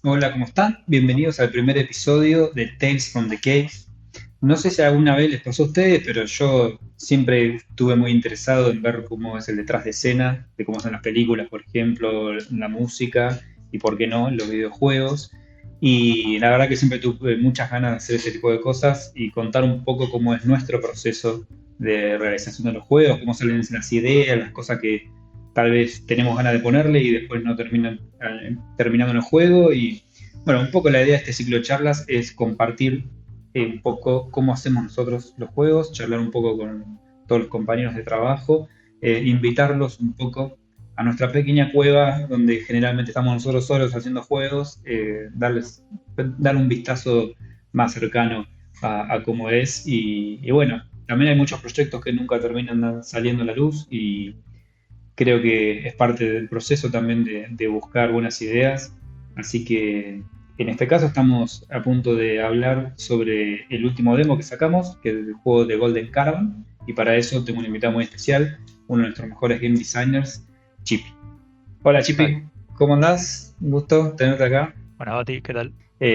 Hola, ¿cómo están? Bienvenidos al primer episodio de Tales from the Cave. No sé si alguna vez les pasó a ustedes, pero yo siempre estuve muy interesado en ver cómo es el detrás de escena, de cómo son las películas, por ejemplo, la música y, por qué no, los videojuegos. Y la verdad que siempre tuve muchas ganas de hacer ese tipo de cosas y contar un poco cómo es nuestro proceso de realización de los juegos, cómo salen las ideas, las cosas que tal vez tenemos ganas de ponerle y después no terminan terminando en el juego. Y bueno, un poco la idea de este ciclo de charlas es compartir un poco cómo hacemos nosotros los juegos, charlar un poco con todos los compañeros de trabajo, invitarlos un poco a nuestra pequeña cueva donde generalmente estamos nosotros solos haciendo juegos, dar un vistazo más cercano a cómo es y bueno, también hay muchos proyectos que nunca terminan saliendo a la luz y creo que es parte del proceso también de buscar buenas ideas. Así que en este caso estamos a punto de hablar sobre el último demo que sacamos, que es el juego de Golden Caravan. Y para eso tengo un invitado muy especial, uno de nuestros mejores game designers, Chippy. Hola Dale. Chippy, ¿cómo andás? Un gusto tenerte acá. Bueno, Bati, ¿qué tal?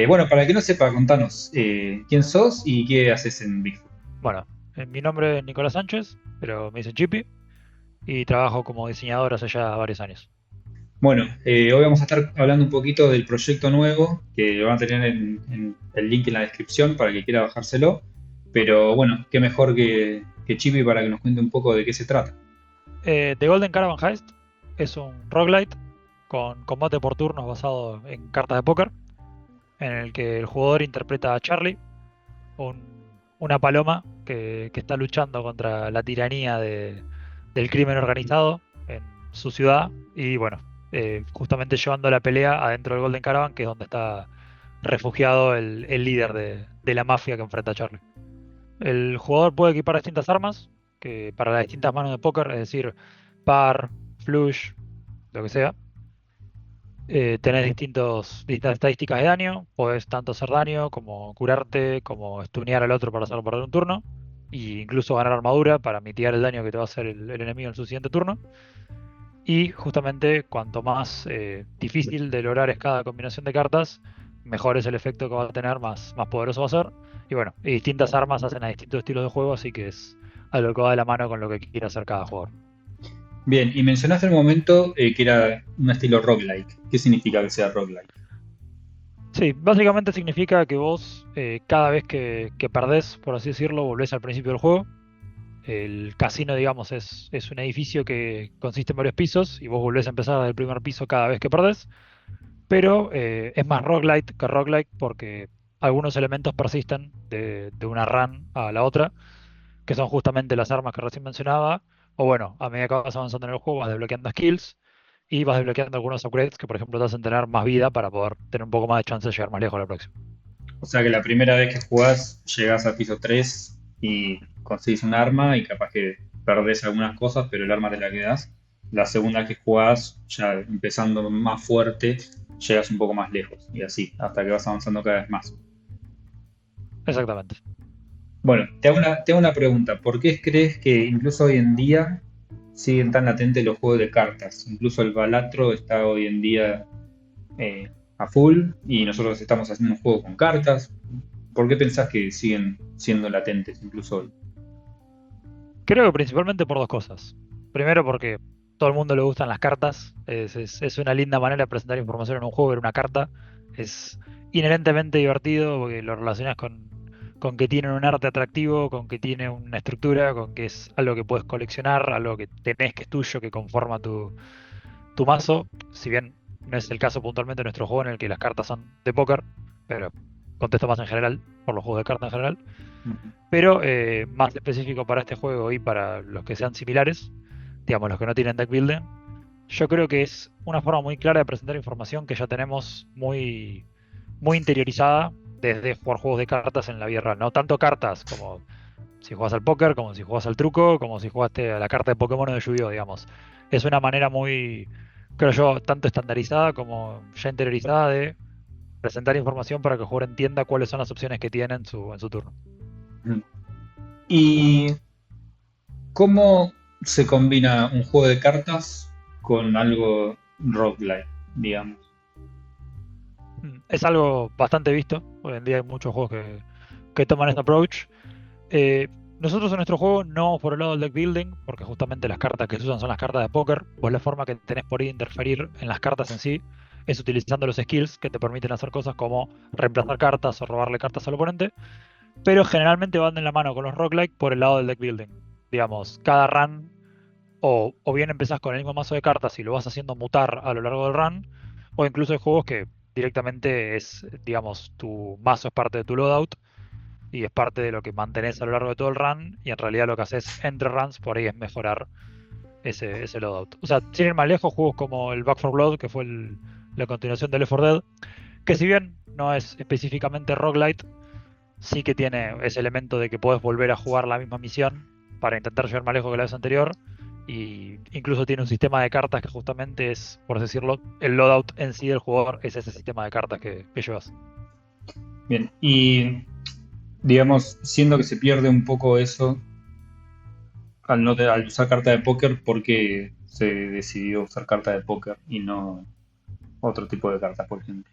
Bueno, para el que no sepa, contanos quién sos y qué haces en Bigfoot. Bueno, mi nombre es Nicolás Sánchez, pero me dicen Chippy y trabajo como diseñador hace ya varios años. Bueno, hoy vamos a estar hablando un poquito del proyecto nuevo, que lo van a tener en el link en la descripción para el que quiera bajárselo. Pero bueno, qué mejor que Chibi para que nos cuente un poco de qué se trata. The Golden Caravan Heist es un roguelite con combate por turnos basado en cartas de póker, en el que el jugador interpreta a Charlie, una paloma que está luchando contra la tiranía del crimen organizado en su ciudad y bueno, justamente llevando la pelea adentro del Golden Caravan, que es donde está refugiado el líder de la mafia que enfrenta a Charlie. El jugador puede equipar distintas armas que para las distintas manos de póker, es decir, par, flush, lo que sea. Tenés distintas estadísticas de daño, podés tanto hacer daño como curarte, como stunear al otro para hacerlo perder un turno, e incluso ganar armadura para mitigar el daño que te va a hacer el enemigo en su siguiente turno. Y justamente cuanto más difícil de lograr es cada combinación de cartas, mejor es el efecto que va a tener, más poderoso va a ser. Y bueno, y distintas armas hacen a distintos estilos de juego, así que es algo que va de la mano con lo que quiere hacer cada jugador. Bien, y mencionaste en un momento que era un estilo roguelike. ¿Qué significa que sea roguelike? Sí, básicamente significa que vos cada vez que perdés, por así decirlo, volvés al principio del juego. El casino, digamos, es un edificio que consiste en varios pisos y vos volvés a empezar del primer piso cada vez que perdés. Pero es más roguelite que roguelike porque algunos elementos persisten de una run a la otra, que son justamente las armas que recién mencionaba, o bueno, a medida que vas avanzando en el juego vas desbloqueando skills y vas desbloqueando algunos upgrades que por ejemplo te hacen tener más vida para poder tener un poco más de chance de llegar más lejos a la próxima. O sea que la primera vez que jugás llegás al piso 3 y conseguís un arma y capaz que perdés algunas cosas, pero el arma te la quedás. La segunda vez que jugás, ya empezando más fuerte, llegas un poco más lejos y así, hasta que vas avanzando cada vez más. Exactamente. Bueno, te hago una pregunta. ¿Por qué crees que incluso hoy en día siguen tan latentes los juegos de cartas? Incluso el Balatro está hoy en día a full y nosotros estamos haciendo un juego con cartas. ¿Por qué pensás que siguen siendo latentes incluso hoy? Creo que principalmente por dos cosas. Primero porque todo el mundo le gustan las cartas, es una linda manera de presentar información en un juego, ver una carta. Es inherentemente divertido porque lo relacionas con que tienen un arte atractivo, con que tiene una estructura, con que es algo que puedes coleccionar, algo que tenés que es tuyo, que conforma tu mazo. Si bien no es el caso puntualmente de nuestro juego en el que las cartas son de póker, pero contesto más en general, por los juegos de cartas en general. Ujú. Pero más específico para este juego y para los que sean similares, digamos, los que no tienen deck building, yo creo que es una forma muy clara de presentar información que ya tenemos muy interiorizada desde jugar juegos de cartas en la vida real. No tanto cartas como si juegas al póker, como si juegas al truco, como si jugaste a la carta de Pokémon o de Yu-Gi-Oh, digamos. Es una manera muy, creo yo, tanto estandarizada como ya interiorizada de presentar información para que el jugador entienda cuáles son las opciones que tiene en su turno. Ujú. ¿Y cómo se combina un juego de cartas con algo roguelike, digamos? Es algo bastante visto. Hoy en día hay muchos juegos que toman este approach. Eh, Nosotros en nuestro juego no vamos por el lado del deck building, porque justamente las cartas que se usan son las cartas de póker. Vos la forma que tenés por ahí de interferir en las cartas en sí es utilizando los skills que te permiten hacer cosas como reemplazar cartas o robarle cartas al oponente, pero generalmente van de la mano con los roguelike por el lado del deck building. Digamos, cada run o bien empezás con el mismo mazo de cartas y lo vas haciendo mutar a lo largo del run, o incluso hay juegos que directamente es, digamos, tu mazo es parte de tu loadout y es parte de lo que mantenés a lo largo de todo el run, y en realidad lo que haces entre runs por ahí es mejorar ese loadout. O sea, sin ir más lejos, juegos como el Back 4 Blood, que fue la continuación del Left 4 Dead, que si bien no es específicamente roguelite, sí que tiene ese elemento de que puedes volver a jugar la misma misión para intentar llegar más lejos que la vez anterior. Y incluso tiene un sistema de cartas que justamente es, por así decirlo, el loadout en sí del jugador es ese sistema de cartas que llevas. Bien, y digamos, siendo que se pierde un poco eso al, no te- al usar carta de póker, porque se decidió usar carta de póker y no otro tipo de cartas, por ejemplo.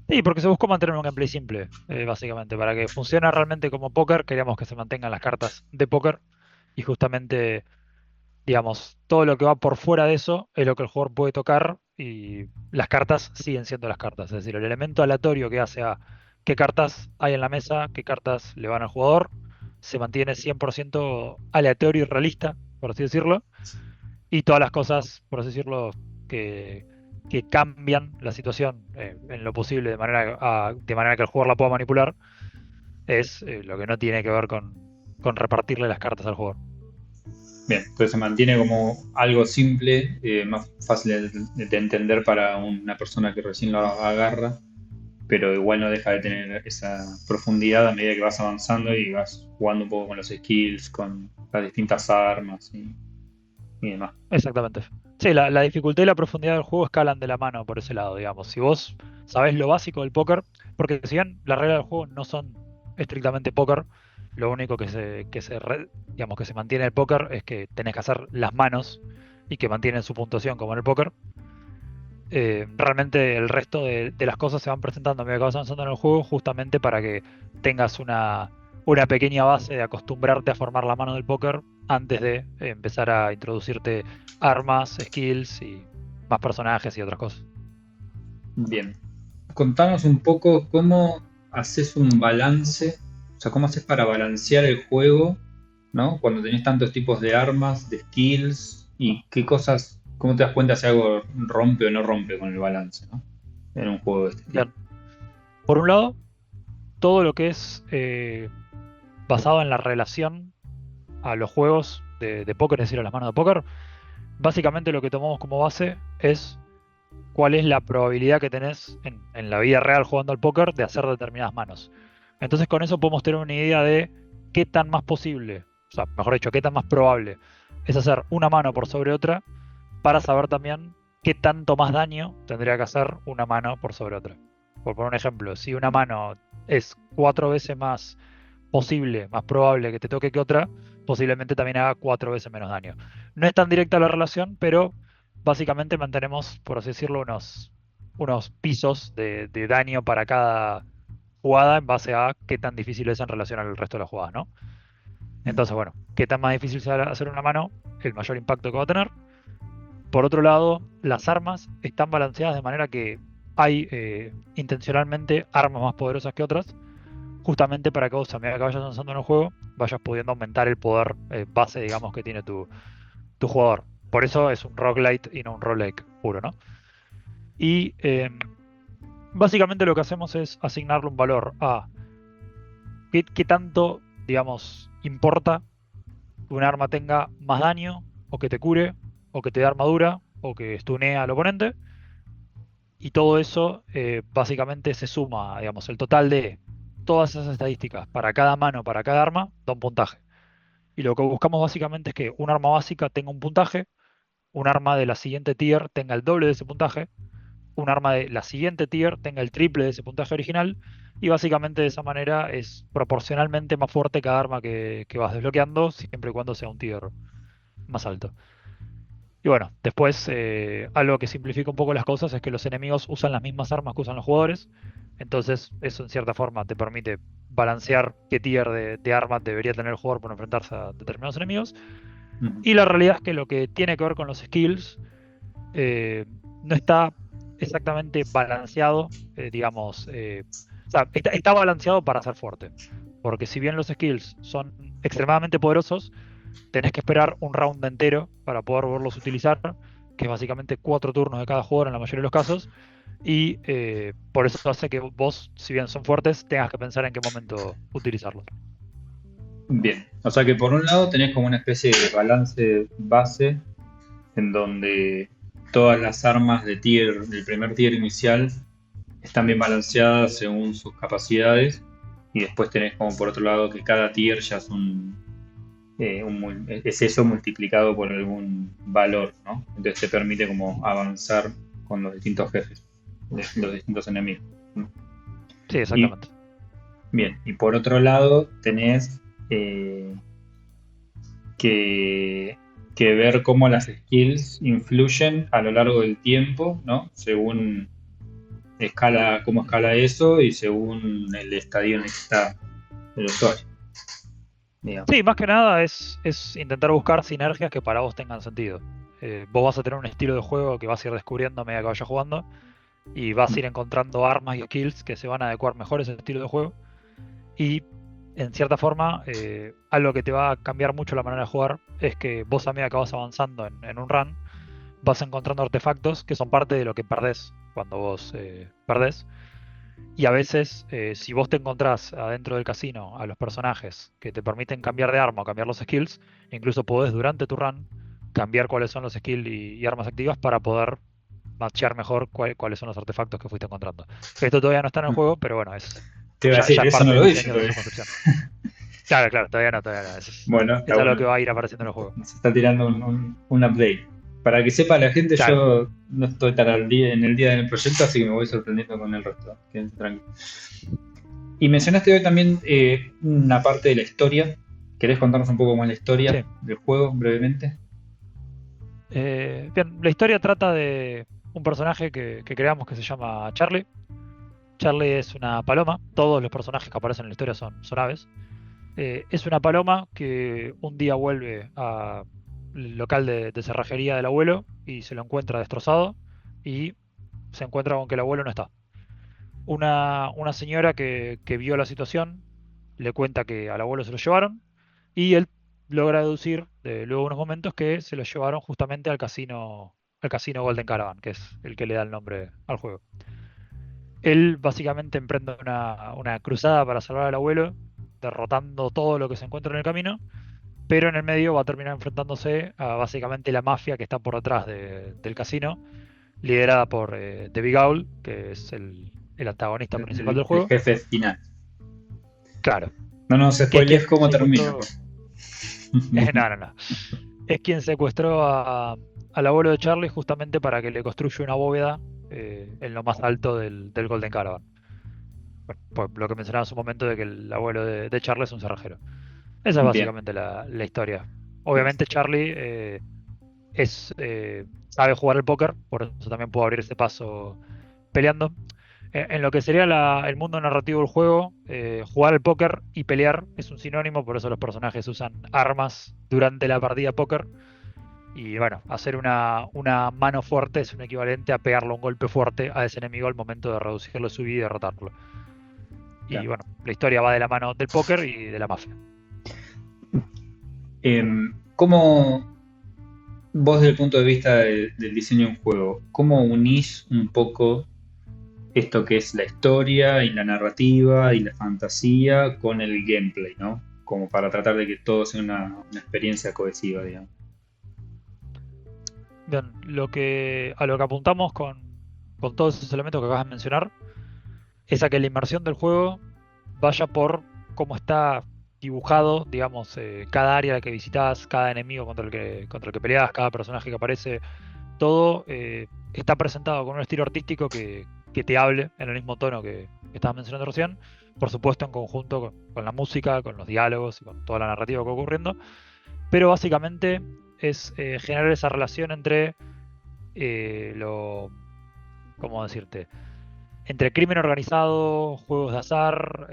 Sí, porque se buscó mantener un gameplay simple, básicamente. Para que funcione realmente como póker, queríamos que se mantengan las cartas de póker. Y justamente, digamos, todo lo que va por fuera de eso es lo que el jugador puede tocar y las cartas siguen siendo las cartas. Es decir, el elemento aleatorio que hace a qué cartas hay en la mesa, qué cartas le van al jugador, se mantiene 100% aleatorio y realista, por así decirlo. Y todas las cosas, por así decirlo, que, que cambian la situación en lo posible de manera que el jugador la pueda manipular, es lo que no tiene que ver con repartirle las cartas al jugador. Bien, entonces se mantiene como algo simple, más fácil de entender para una persona que recién lo agarra, pero igual no deja de tener esa profundidad a medida que vas avanzando y vas jugando un poco con los skills, con las distintas armas y demás. Exactamente. Sí, la dificultad y la profundidad del juego escalan de la mano por ese lado, digamos. Si vos sabés lo básico del póker, porque si bien las reglas del juego no son estrictamente póker, lo único digamos, que se mantiene el póker es que tenés que hacer las manos y que mantienen su puntuación como en el póker. Realmente el resto de las cosas se van presentando a medida que vas avanzando en el juego, justamente para que tengas una pequeña base de acostumbrarte a formar la mano del póker antes de empezar a introducirte armas, skills y más personajes y otras cosas. Bien, contanos un poco cómo haces un balance, o sea, cómo haces para balancear el juego, ¿no? Cuando tenés tantos tipos de armas, de skills, y qué cosas, cómo te das cuenta si algo rompe o no rompe con el balance, ¿no? En un juego de este estilo. Bien, por un lado, todo lo que es basado en la relación a los juegos de póker, es decir, a las manos de póker, básicamente lo que tomamos como base es cuál es la probabilidad que tenés en la vida real jugando al póker de hacer determinadas manos. Entonces con eso podemos tener una idea de qué tan más posible, o sea, mejor dicho, qué tan más probable es hacer una mano por sobre otra para saber también qué tanto más daño tendría que hacer una mano por sobre otra. Por poner un ejemplo, si una mano es 4 veces más posible, más probable que te toque que otra, posiblemente también haga 4 veces menos daño. No es tan directa la relación, pero básicamente mantenemos, por así decirlo, unos pisos de daño para cada jugada en base a qué tan difícil es en relación al resto de las jugadas, ¿no? Entonces, bueno, qué tan más difícil sea hacer una mano, el mayor impacto que va a tener. Por otro lado, las armas están balanceadas de manera que hay intencionalmente armas más poderosas que otras, justamente para que vos, a medida que vayas avanzando en el juego, vayas pudiendo aumentar el poder base, digamos, que tiene tu jugador. Por eso es un roguelite y no un roguelike puro, ¿no? Y básicamente lo que hacemos es asignarle un valor a qué tanto, digamos, importa que un arma tenga más daño, o que te cure, o que te dé armadura, o que stunee al oponente. Y todo eso básicamente se suma, digamos, el total de todas esas estadísticas para cada mano, para cada arma, da un puntaje. Y lo que buscamos básicamente es que un arma básica tenga un puntaje, un arma de la siguiente tier tenga el doble de ese puntaje, un arma de la siguiente tier tenga el triple de ese puntaje original, y básicamente de esa manera es proporcionalmente más fuerte cada arma que vas desbloqueando, siempre y cuando sea un tier más alto. Y bueno, después algo que simplifica un poco las cosas es que los enemigos usan las mismas armas que usan los jugadores. Entonces eso en cierta forma te permite balancear qué tier de armas debería tener el jugador para enfrentarse a determinados enemigos. Ujú. Y la realidad es que lo que tiene que ver con los skills eh, no está exactamente balanceado, digamos, o sea, está balanceado para ser fuerte. Porque si bien los skills son extremadamente poderosos, tenés que esperar un round entero para poder volverlos a utilizar, que es básicamente 4 turnos de cada jugador en la mayoría de los casos. Y por eso hace que vos, si bien son fuertes, tengas que pensar en qué momento utilizarlos. Bien, o sea que por un lado tenés como una especie de balance base en donde todas las armas de tier, del primer tier inicial, están bien balanceadas según sus capacidades, y después tenés como por otro lado que cada tier ya es es eso multiplicado por algún valor, ¿no? Entonces te permite como avanzar con los distintos jefes, los distintos enemigos, ¿no? Sí, Y exactamente. bien, y por otro lado tenés eh, que, que ver cómo las skills influyen a lo largo del tiempo, ¿no? Según cómo escala eso y según el estadio en el que está el usuario, digamos. Sí, más que nada es intentar buscar sinergias que para vos tengan sentido. Vos vas a tener un estilo de juego que vas a ir descubriendo a medida que vayas jugando y vas a ir encontrando armas y skills que se van a adecuar mejor a ese estilo de juego. Y en cierta forma, algo que te va a cambiar mucho la manera de jugar es que vos a medida que vas avanzando en un run, vas encontrando artefactos que son parte de lo que perdés cuando vos perdés. Y a veces, si vos te encontrás adentro del casino a los personajes que te permiten cambiar de arma o cambiar los skills, incluso podés durante tu run cambiar cuáles son los skills y armas activas para poder matchear mejor cuáles son los artefactos que fuiste encontrando. Esto todavía no está en el juego, pero bueno, Te iba a ya decir, es eso no parte lo del dice diseño de todavía. su construcción. Claro, claro, todavía no. Bueno, Es está algo bueno. que va a ir apareciendo en el juego. Se está tirando un update. Para que sepa la gente, Claro. yo no estoy tan al día, en el día del proyecto, así que me voy sorprendiendo con el resto. Quédense tranquilos. Y mencionaste hoy también una parte de la historia. ¿Querés contarnos un poco más la historia Sí. del juego brevemente? Bien, la historia trata de un personaje que creamos que se llama Charlie. Charlie es una paloma. Todos los personajes que aparecen en la historia son aves. Es una paloma que un día vuelve al local de cerrajería del abuelo y se lo encuentra destrozado y se encuentra con que el abuelo no está. Una señora que vio la situación le cuenta que al abuelo se lo llevaron y él logra deducir luego de unos momentos que se lo llevaron justamente al casino Golden Caravan, que es el que le da el nombre al juego. Él básicamente emprende una cruzada para salvar al abuelo, derrotando todo lo que se encuentra en el camino, pero en el medio va a terminar enfrentándose a básicamente la mafia que está por detrás del casino, liderada por The Big Owl, que es el antagonista principal del El juego. jefe final. Claro, No nos que es spoilees quien cómo termina, secuestró. pues. No. Es quien secuestró al abuelo de Charlie justamente para que le construya una bóveda en lo más alto del Golden Caravan. Bueno, por lo que mencionaba hace un momento de que el abuelo de Charlie es un cerrajero. Esa es Bien. básicamente la historia. Obviamente Charlie sabe jugar al póker, por eso también pudo abrir ese paso peleando. En lo que sería el mundo narrativo del juego, jugar al póker y pelear es un sinónimo, por eso los personajes usan armas durante la partida póker. Y bueno, hacer una mano fuerte es un equivalente a pegarle un golpe fuerte a ese enemigo al momento de reducirlo su vida y derrotarlo. Y Claro. bueno, la historia va de la mano del póker y de la mafia. ¿Cómo vos desde el punto de vista del diseño de un juego, cómo unís un poco esto que es la historia y la narrativa y la fantasía con el gameplay, ¿no? Como para tratar de que todo sea una experiencia cohesiva, digamos. Bien, a lo que apuntamos con todos esos elementos que acabas de mencionar es a que la inmersión del juego vaya por cómo está dibujado, digamos, cada área que visitas, cada enemigo contra el que peleas, cada personaje que aparece, todo está presentado con un estilo artístico que te hable en el mismo tono que estabas mencionando recién, por supuesto en conjunto con la música, con los diálogos y con toda la narrativa que va ocurriendo, pero básicamente es generar esa relación entre ¿cómo decirte? Entre crimen organizado, juegos de azar,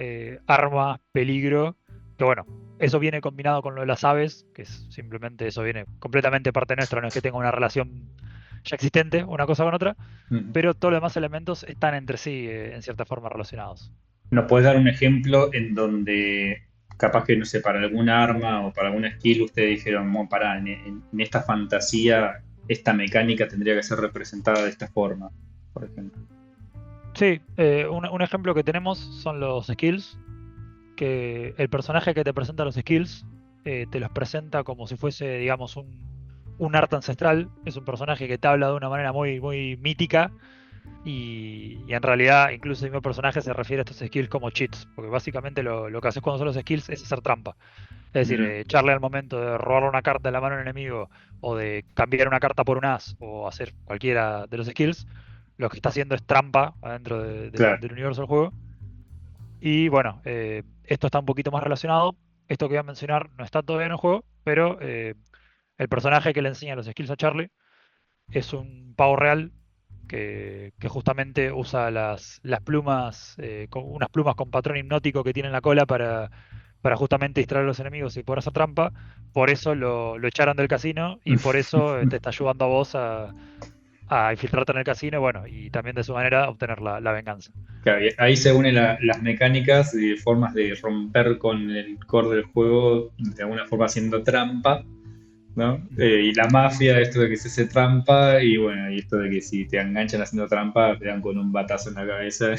armas, peligro, que bueno, eso viene combinado con lo de las aves, que es simplemente eso viene completamente parte nuestra, no es que tenga una relación ya existente, una cosa con otra, Ujú. pero todos los demás elementos están entre sí en cierta forma relacionados. ¿Nos puedes dar un ejemplo en donde capaz que, no sé, para alguna arma o para alguna skill ustedes dijeron, bueno, pará, en esta fantasía esta mecánica tendría que ser representada de esta forma, por ejemplo? Sí, un ejemplo que tenemos son los skills, que el personaje que te presenta los skills te los presenta como si fuese, digamos, un arte ancestral. Es un personaje que te habla de una manera muy, muy mítica y en realidad incluso el mismo personaje se refiere a estos skills como cheats, porque básicamente lo que haces cuando son los skills es hacer trampa. Es decir, Mm, echarle al momento de robarle una carta de la mano al enemigo o de cambiar una carta por un as o hacer cualquiera de los skills, lo que está haciendo es trampa adentro claro. del universo del juego. Y bueno, esto está un poquito más relacionado. Esto que voy a mencionar no está todavía en el juego, pero el personaje que le enseña los skills a Charlie es un pavo real que justamente usa las plumas, unas plumas con patrón hipnótico que tiene en la cola para justamente distraer a los enemigos y poder hacer trampa. Por eso lo echaron del casino y por eso te está ayudando a vos a infiltrarte en el casino, bueno, y también de su manera obtener la venganza. Claro, y ahí se unen las mecánicas y formas de romper con el core del juego, de alguna forma haciendo trampa, ¿no? Y la mafia, esto de que se hace trampa, y bueno, y esto de que si te enganchan haciendo trampa, te dan con un batazo en la cabeza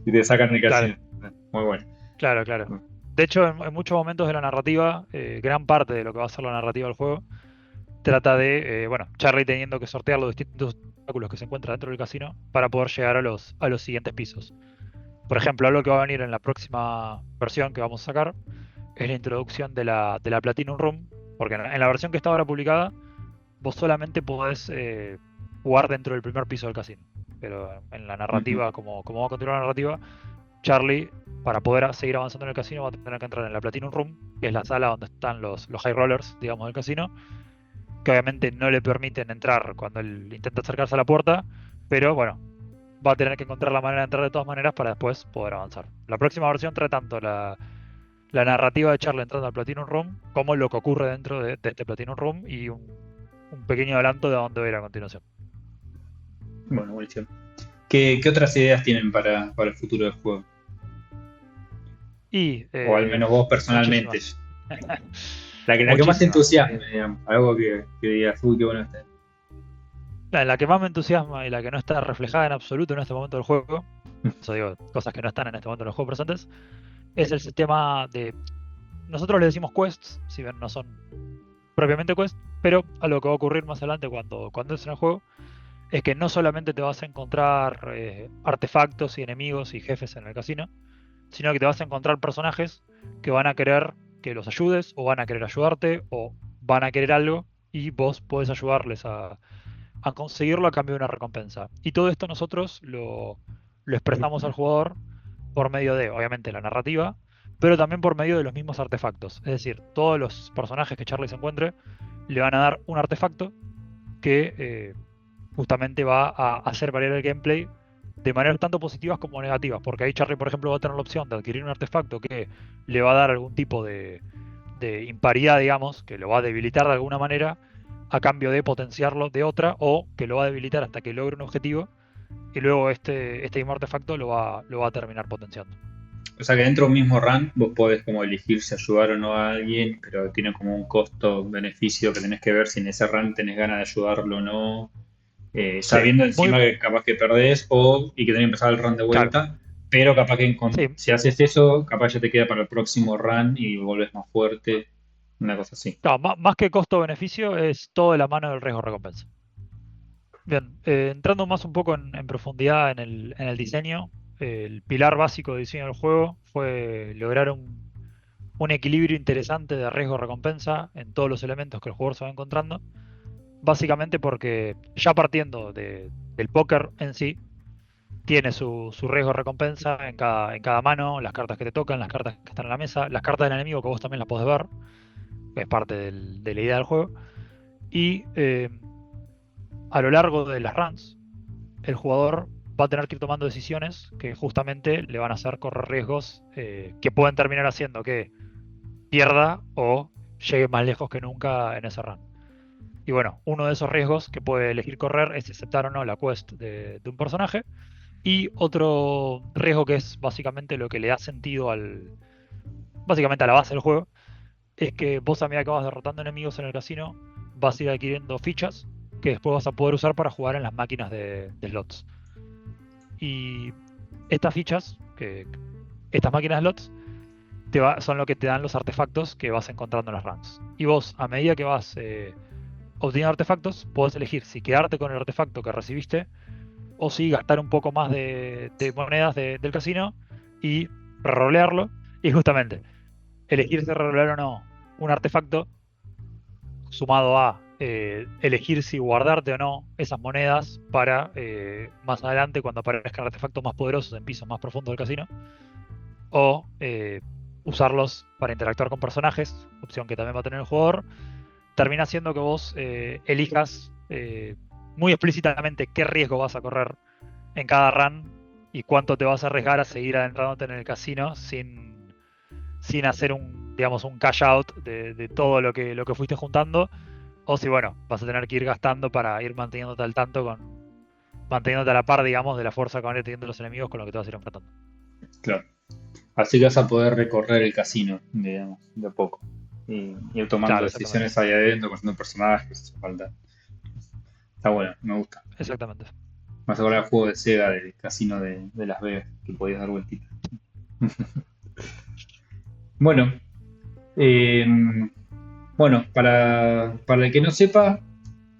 y te sacan del Claro, casino. Muy bueno. claro, claro. De hecho, en muchos momentos de la narrativa, gran parte de lo que va a ser la narrativa del juego, trata de, bueno, Charlie teniendo que sortear los distintos obstáculos que se encuentran dentro del casino para poder llegar a los siguientes pisos. Por ejemplo, algo que va a venir en la próxima versión que vamos a sacar es la introducción de la Platinum Room, porque en la versión que está ahora publicada, vos solamente podés jugar dentro del primer piso del casino. Pero en la Ujú. narrativa, como va a continuar la narrativa, Charlie, para poder seguir avanzando en el casino, va a tener que entrar en la Platinum Room, que es la sala donde están los high rollers, digamos, del casino, que obviamente no le permiten entrar cuando él intenta acercarse a la puerta, pero bueno, va a tener que encontrar la manera de entrar de todas maneras para después poder avanzar. La próxima versión trae tanto la narrativa de Charlie entrando al Platinum Room como lo que ocurre dentro de este Platinum Room y un pequeño adelanto de a dónde va a ir a continuación. Bueno, buenísimo. ¿Qué otras ideas tienen para el futuro del juego? Y O al menos vos personalmente. muchísimas. La que más te Muchísimas. entusiasme, digamos. Algo que digas, uy, qué bueno está. La que más me entusiasma y la que no está reflejada en absoluto en este momento del juego, eso digo, cosas que no están en este momento en los juegos presentes, es el sistema de. Nosotros le decimos quests, si bien no son propiamente quests, pero a lo que va a ocurrir más adelante cuando entres en el juego es que no solamente te vas a encontrar artefactos y enemigos y jefes en el casino, sino que te vas a encontrar personajes que van a querer que los ayudes o van a querer ayudarte o van a querer algo y vos podés ayudarles a conseguirlo a cambio de una recompensa. Y todo esto nosotros lo expresamos al jugador por medio de, obviamente, la narrativa, pero también por medio de los mismos artefactos. Es decir, todos los personajes que Charlie se encuentre le van a dar un artefacto que justamente va a hacer variar el gameplay de maneras tanto positivas como negativas, porque ahí Charlie, por ejemplo, va a tener la opción de adquirir un artefacto que le va a dar algún tipo de imparidad, digamos, que lo va a debilitar de alguna manera a cambio de potenciarlo de otra, o que lo va a debilitar hasta que logre un objetivo, y luego este mismo artefacto lo va a terminar potenciando. O sea que dentro de un mismo run vos podés como elegir si ayudar o no a alguien, pero tiene como un costo-beneficio que tenés que ver si en ese run tenés ganas de ayudarlo o no, Sí, sabiendo muy encima que capaz que perdés y que tenés que empezar el run de claro. vuelta, pero capaz que Sí, si haces eso, capaz ya te queda para el próximo run y volvés más fuerte, una cosa así. claro, más que costo-beneficio es todo de la mano del riesgo-recompensa. Bien, entrando más un poco en profundidad en el diseño, el pilar básico de diseño del juego fue lograr un equilibrio interesante de riesgo-recompensa en todos los elementos que el jugador se va encontrando. Básicamente porque ya partiendo del póker en sí, tiene su riesgo-recompensa en cada mano, las cartas que te tocan, las cartas que están en la mesa, las cartas del enemigo que vos también las podés ver, que es parte de la idea del juego. Y a lo largo de las runs, el jugador va a tener que ir tomando decisiones que justamente le van a hacer correr riesgos que pueden terminar haciendo que pierda o llegue más lejos que nunca en esa run. Y bueno, uno de esos riesgos que puede elegir correr es aceptar o no la quest de un personaje. Y otro riesgo que es básicamente lo que le da sentido básicamente a la base del juego, es que vos a medida que vas derrotando enemigos en el casino, vas a ir adquiriendo fichas que después vas a poder usar para jugar en las máquinas de slots. Y estas fichas, estas máquinas de slots, son lo que te dan los artefactos que vas encontrando en las runs. Y vos, a medida que vas obteniendo artefactos, podés elegir si quedarte con el artefacto que recibiste o si gastar un poco más de monedas del casino y rerolearlo. Y justamente, elegir si rerolear o no un artefacto, sumado a elegir si guardarte o no esas monedas para más adelante, cuando aparezcan artefactos más poderosos en pisos más profundos del casino, o usarlos para interactuar con personajes, opción que también va a tener el jugador, termina siendo que vos elijas muy explícitamente qué riesgo vas a correr en cada run y cuánto te vas a arriesgar a seguir adentrándote en el casino sin hacer digamos, un cash out de todo lo que fuiste juntando, o si bueno, vas a tener que ir gastando para ir manteniéndote al tanto manteniéndote a la par, digamos, de la fuerza que van a ir teniendo los enemigos con lo que te vas a ir enfrentando. Claro. Así que vas a poder recorrer el casino, digamos, de a poco. Y ir tomando Claro, exactamente. decisiones ahí adentro, construyendo personajes, hace falta. Está bueno, me gusta. Exactamente. Me hace acordar el juego de Sega del casino de Las Vegas, que podías dar vueltitas. Bueno, eh, bueno, para el que no sepa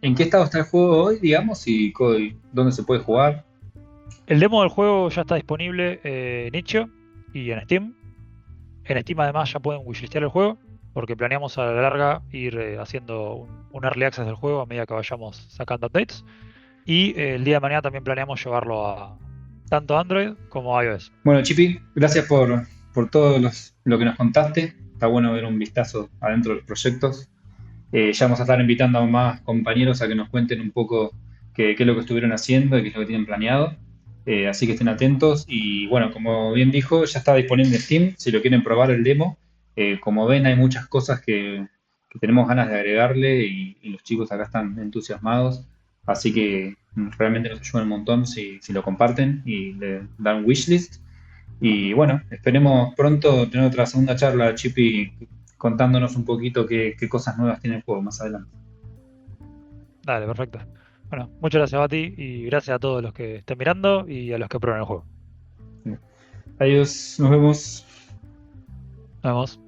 en qué estado está el juego hoy, digamos, y dónde se puede jugar. El demo del juego ya está disponible en itch.io y en Steam. En Steam además ya pueden wishlistear el juego, porque planeamos a la larga ir haciendo un early access del juego a medida que vayamos sacando updates. Y el día de mañana también planeamos llevarlo a tanto Android como iOS. Bueno, Chipi, gracias por todo lo que nos contaste. Está bueno ver un vistazo adentro de los proyectos. Ya vamos a estar invitando a más compañeros a que nos cuenten un poco qué es lo que estuvieron haciendo y qué es lo que tienen planeado. Así que estén atentos. Y bueno, como bien dijo, ya está disponible en Steam si lo quieren probar el demo. Como ven, hay muchas cosas que tenemos ganas de agregarle y los chicos acá están entusiasmados. Así que realmente nos ayuda un montón si lo comparten y le dan un wishlist. Y bueno, esperemos pronto tener otra segunda charla, Chipi, contándonos un poquito qué cosas nuevas tiene el juego más adelante. Dale, perfecto. Bueno, muchas gracias a ti y gracias a todos los que estén mirando y a los que prueben el juego. Adiós, nos vemos. Nos vemos.